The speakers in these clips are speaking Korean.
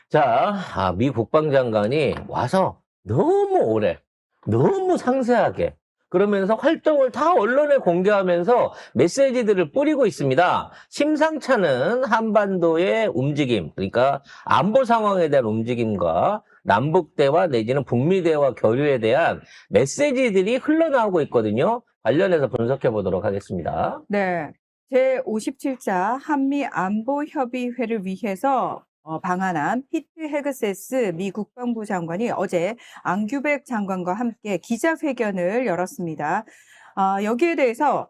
자, 미 국방장관이 와서 너무 오래, 너무 상세하게 그러면서 활동을 다 언론에 공개하면서 메시지들을 뿌리고 있습니다. 심상찮은 한반도의 움직임, 그러니까 안보 상황에 대한 움직임과 남북대화 내지는 북미대화 교류에 대한 메시지들이 흘러나오고 있거든요. 관련해서 분석해 보도록 하겠습니다. 네. 제57차 한미 안보협의회를 위해서 방한한 피트 헤그세스 미 국방부 장관이 어제 앙규백 장관과 함께 기자회견을 열었습니다. 여기에 대해서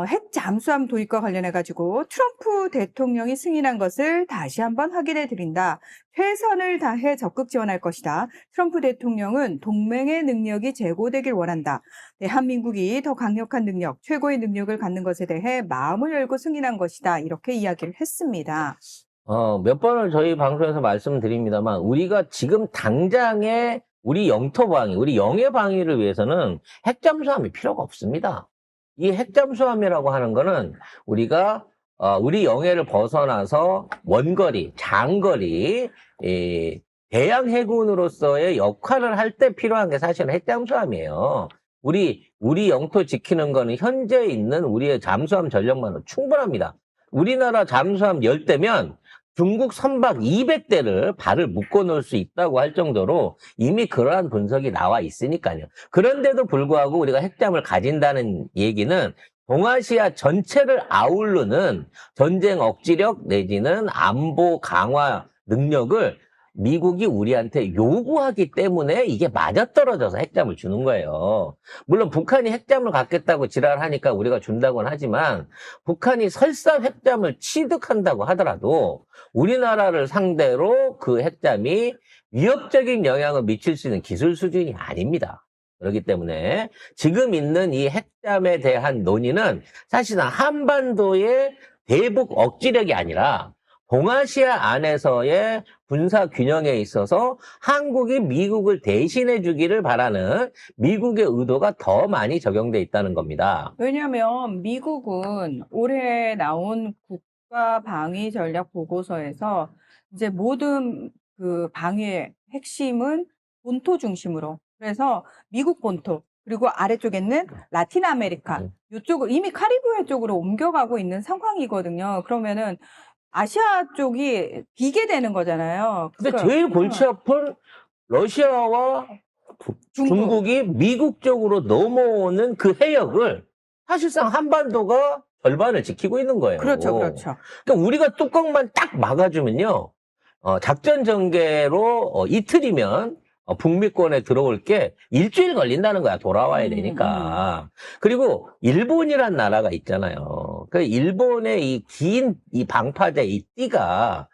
핵 잠수함 도입과 관련해 가지고 트럼프 대통령이 승인한 것을 다시 한번 확인해 드린다. 최선을 다해 적극 지원할 것이다. 트럼프 대통령은 동맹의 능력이 제고되길 원한다. 대한민국이 더 강력한 능력, 최고의 능력을 갖는 것에 대해 마음을 열고 승인한 것이다. 이렇게 이야기를 했습니다. 몇 번을 저희 방송에서 말씀드립니다만, 우리가 지금 당장의 우리 영토 방위, 우리 영해 방위를 위해서는 핵잠수함이 필요가 없습니다. 이 핵잠수함이라고 하는 거는 우리가 우리 영해를 벗어나서 원거리, 장거리, 대양 해군으로서의 역할을 할 때 필요한 게 사실은 핵잠수함이에요. 우리 영토 지키는 거는 현재 있는 우리의 잠수함 전력만으로 충분합니다. 우리나라 잠수함 10대면 중국 선박 200대를 발을 묶어 놓을 수 있다고 할 정도로 이미 그러한 분석이 나와 있으니까요. 그런데도 불구하고 우리가 핵잠을 가진다는 얘기는 동아시아 전체를 아우르는 전쟁 억지력 내지는 안보 강화 능력을 미국이 우리한테 요구하기 때문에 이게 맞아떨어져서 핵잠을 주는 거예요. 물론 북한이 핵잠을 갖겠다고 지랄하니까 우리가 준다고는 하지만 북한이 설사 핵잠을 취득한다고 하더라도 우리나라를 상대로 그 핵잠이 위협적인 영향을 미칠 수 있는 기술 수준이 아닙니다. 그렇기 때문에 지금 있는 이 핵잠에 대한 논의는 사실은 한반도의 대북 억지력이 아니라 동아시아 안에서의 군사 균형에 있어서 한국이 미국을 대신해 주기를 바라는 미국의 의도가 더 많이 적용돼 있다는 겁니다. 왜냐하면 미국은 올해 나온 국가 방위 전략 보고서에서 이제 모든 그 방위의 핵심은 본토 중심으로, 그래서 미국 본토 그리고 아래쪽에는 라틴 아메리카 이쪽을 이미 카리브해 쪽으로 옮겨가고 있는 상황이거든요. 그러면은 아시아 쪽이 비게 되는 거잖아요. 근데 그러니까 제일 골치 아픈 러시아와 중국이 미국 쪽으로 넘어오는 그 해역을 사실상 한반도가 절반을 지키고 있는 거예요. 그렇죠, 그렇죠. 그러니까 우리가 뚜껑만 딱 막아주면요, 작전 전개로 이틀이면 북미권에 들어올 게 일주일 걸린다는 거야. 돌아와야 되니까. 그리고 일본이란 나라가 있잖아요. 그 일본의 이 긴 이 방파제 이 띠가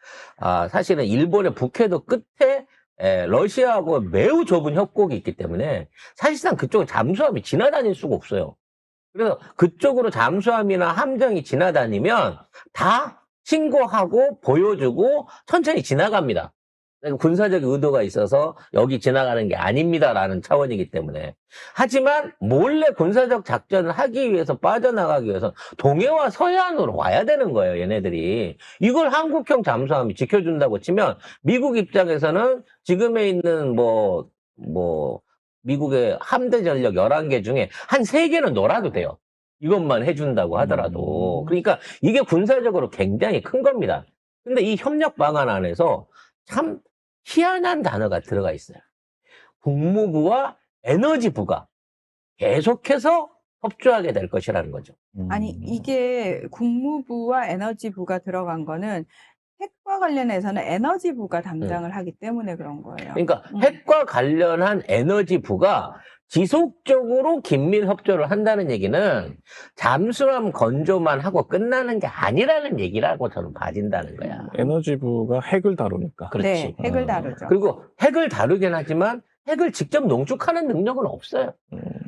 사실은 일본의 북해도 끝에 러시아하고 매우 좁은 협곡이 있기 때문에 사실상 그쪽은 잠수함이 지나다닐 수가 없어요. 그래서 그쪽으로 잠수함이나 함정이 지나다니면 다 신고하고 보여주고 천천히 지나갑니다. 군사적 의도가 있어서 여기 지나가는 게 아닙니다라는 차원이기 때문에. 하지만 몰래 군사적 작전을 하기 위해서 빠져나가기 위해서 동해와 서해안으로 와야 되는 거예요, 얘네들이. 이걸 한국형 잠수함이 지켜준다고 치면 미국 입장에서는 지금에 있는 미국의 함대 전력 11개 중에 한 3개는 놀아도 돼요. 이것만 해준다고 하더라도. 그러니까 이게 군사적으로 굉장히 큰 겁니다. 근데 이 협력 방안 안에서 참 희한한 단어가 들어가 있어요. 국무부와 에너지부가 계속해서 협조하게 될 것이라는 거죠. 아니, 이게 국무부와 에너지부가 들어간 거는 핵과 관련해서는 에너지부가 담당을 하기 때문에 그런 거예요. 그러니까 핵과 관련한 에너지부가 지속적으로 긴밀 협조를 한다는 얘기는 잠수함 건조만 하고 끝나는 게 아니라는 얘기라고 저는 봐진다는 거야. 에너지부가 핵을 다루니까. 그렇지. 네, 핵을 다루죠. 그리고 핵을 다루긴 하지만 핵을 직접 농축하는 능력은 없어요.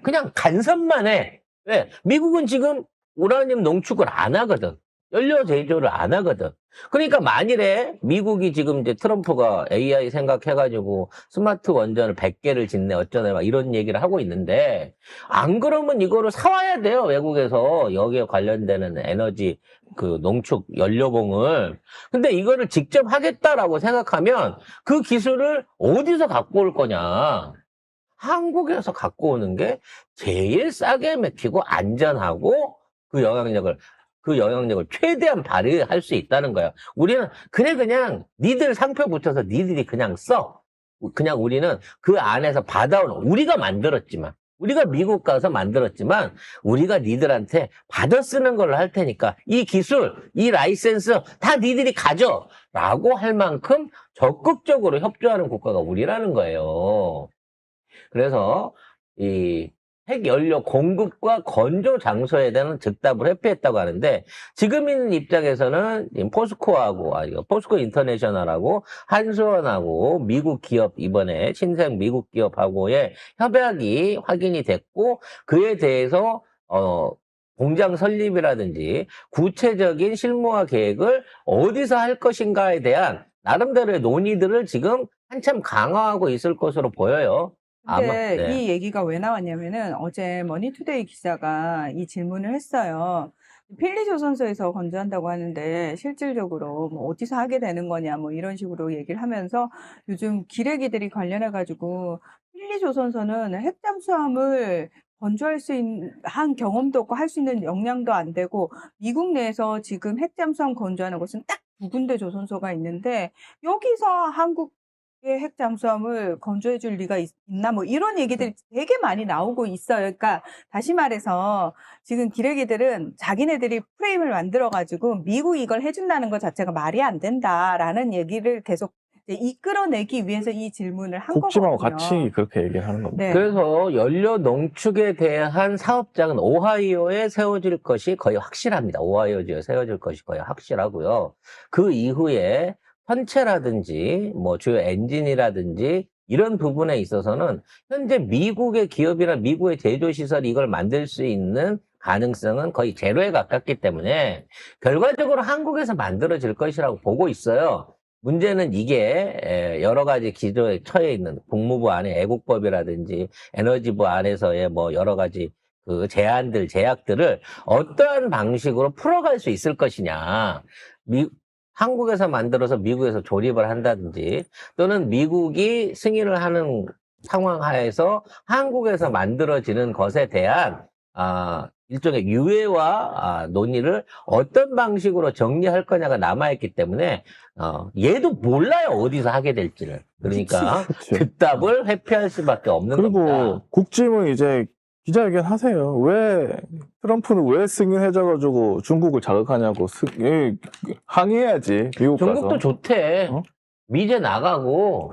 그냥 간섭만 해. 왜? 미국은 지금 우라늄 농축을 안 하거든. 연료 제조를 안 하거든. 그러니까 만일에 미국이 지금 이제 트럼프가 AI 생각해가지고 스마트 원전을 100개를 짓네 어쩌네 막 이런 얘기를 하고 있는데 안 그러면 이거를 사와야 돼요. 외국에서 여기에 관련되는 에너지 그 농축 연료봉을. 근데 이거를 직접 하겠다라고 생각하면 그 기술을 어디서 갖고 올 거냐. 한국에서 갖고 오는 게 제일 싸게 맥히고 안전하고 그 영향력을 최대한 발휘할 수 있다는 거야. 우리는 그래 그냥 니들 상표 붙여서 니들이 그냥 써. 그냥 우리는 그 안에서 받아오는 우리가 만들었지만 우리가 미국 가서 만들었지만 우리가 니들한테 받아 쓰는 걸로 할 테니까 이 기술, 이 라이센스 다 니들이 가져 라고 할 만큼 적극적으로 협조하는 국가가 우리라는 거예요. 그래서 이 핵연료 공급과 건조 장소에 대한 즉답을 회피했다고 하는데 지금 있는 입장에서는 포스코 인터내셔널하고 한수원하고 미국 기업 이번에 신생 미국 기업하고의 협약이 확인이 됐고 그에 대해서 공장 설립이라든지 구체적인 실무화 계획을 어디서 할 것인가에 대한 나름대로의 논의들을 지금 한참 강화하고 있을 것으로 보여요. 근데 네. 이 얘기가 왜 나왔냐면은 어제 머니투데이 기자가 이 질문을 했어요. 필리조선소에서 건조한다고 하는데 실질적으로 뭐 어디서 하게 되는 거냐 뭐 이런 식으로 얘기를 하면서 요즘 기레기들이 관련해가지고 필리조선소는 핵잠수함을 건조할 수 있는 한 경험도 없고 할 수 있는 역량도 안 되고 미국 내에서 지금 핵잠수함 건조하는 곳은 딱 두 군데 조선소가 있는데 여기서 한국 핵 잠수함을 건조해 줄 리가 있나 뭐 이런 얘기들이 되게 많이 나오고 있어요. 그러니까 다시 말해서 지금 기레기들은 자기네들이 프레임을 만들어 가지고 미국이 이걸 해준다는 것 자체가 말이 안 된다라는 얘기를 계속 이제 이끌어내기 위해서 이 질문을 한 국짐하고 거거든요. 같이 그렇게 얘기를 하는 겁니다. 네. 그래서 연료 농축에 대한 사업장은 오하이오에 세워질 것이 거의 확실합니다. 오하이오주에 세워질 것이 거의 확실하고요. 그 이후에 선체라든지 뭐 주요 엔진이라든지 이런 부분에 있어서는 현재 미국의 기업이나 미국의 제조시설이 이걸 만들 수 있는 가능성은 거의 제로에 가깝기 때문에 결과적으로 한국에서 만들어질 것이라고 보고 있어요. 문제는 이게 여러 가지 기조에 처해 있는 국무부 안에 애국법이라든지 에너지부 안에서의 뭐 여러 가지 그 제한들, 제약들을 어떠한 방식으로 풀어갈 수 있을 것이냐. 한국에서 만들어서 미국에서 조립을 한다든지 또는 미국이 승인을 하는 상황 하에서 한국에서 만들어지는 것에 대한 일종의 유예와 논의를 어떤 방식으로 정리할 거냐가 남아있기 때문에 얘도 몰라요 어디서 하게 될지를. 그러니까 그치. 즉답을 회피할 수밖에 없는 그리고 겁니다. 국짐은 이제 기자회견 하세요. 트럼프는 왜 승인해줘가지고 중국을 자극하냐고 항의해야지 미국 중국도 가서. 좋대. 어? 미제 나가고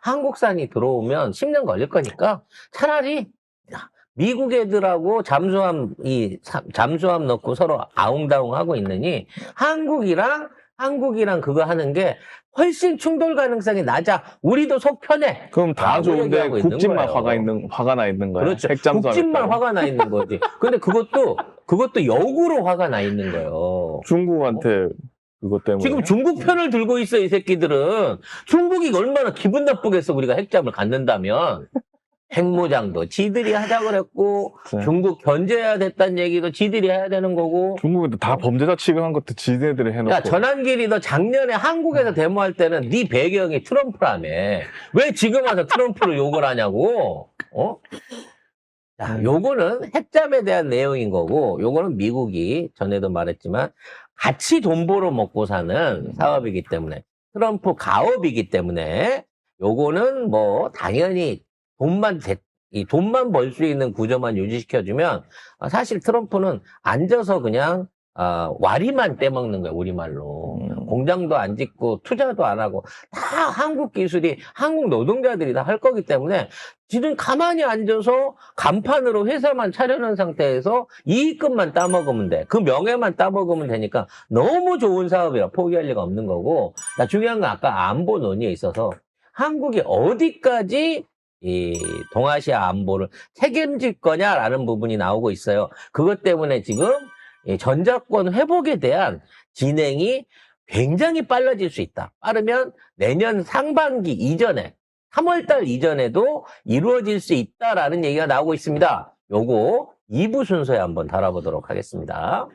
한국산이 들어오면 10년 걸릴 거니까 차라리 미국 애들하고 잠수함 넣고 서로 아웅다웅 하고 있느니 한국이랑 그거 하는 게 훨씬 충돌 가능성이 낮아. 우리도 속 편해. 그럼 다 라고 좋은데 얘기하고 있는 국짐만 거예요. 화가 나 있는 거야. 그렇죠. 핵잠수함 국진만 했다고. 화가 나 있는 거지. 근데 그것도 역으로 화가 나 있는 거예요. 중국한테 그것 때문에. 지금 중국 편을 들고 있어, 이 새끼들은. 중국이 얼마나 기분 나쁘겠어, 우리가 핵잠을 갖는다면. 핵무장도 지들이 하자 그랬고, 네. 중국 견제해야 됐다는 얘기도 지들이 해야 되는 거고. 중국은 다 범죄자 취급한 것도 지네들이 해놓고. 야, 전환길이 너 작년에 한국에서 데모할 때는 네 배경이 트럼프라며. 왜 지금 와서 트럼프를 욕을 하냐고? 자, 요거는 핵잠에 대한 내용인 거고, 요거는 미국이 전에도 말했지만 같이 돈 벌어 먹고 사는 사업이기 때문에, 트럼프 가업이기 때문에, 요거는 뭐 당연히 돈만 벌 수 있는 구조만 유지시켜주면 사실 트럼프는 앉아서 그냥 와리만 떼먹는 거야, 우리말로. 공장도 안 짓고 투자도 안 하고 다 한국 기술이 한국 노동자들이 다 할 거기 때문에 지금 가만히 앉아서 간판으로 회사만 차려놓은 상태에서 이익금만 따먹으면 돼. 그 명예만 따먹으면 되니까 너무 좋은 사업이라 포기할 리가 없는 거고. 중요한 건 아까 안보 논의에 있어서 한국이 어디까지 이 동아시아 안보를 책임질 거냐라는 부분이 나오고 있어요. 그것 때문에 지금 이 전작권 회복에 대한 진행이 굉장히 빨라질 수 있다. 빠르면 내년 상반기 이전에 3월달 이전에도 이루어질 수 있다라는 얘기가 나오고 있습니다. 요거 2부 순서에 한번 다뤄보도록 하겠습니다.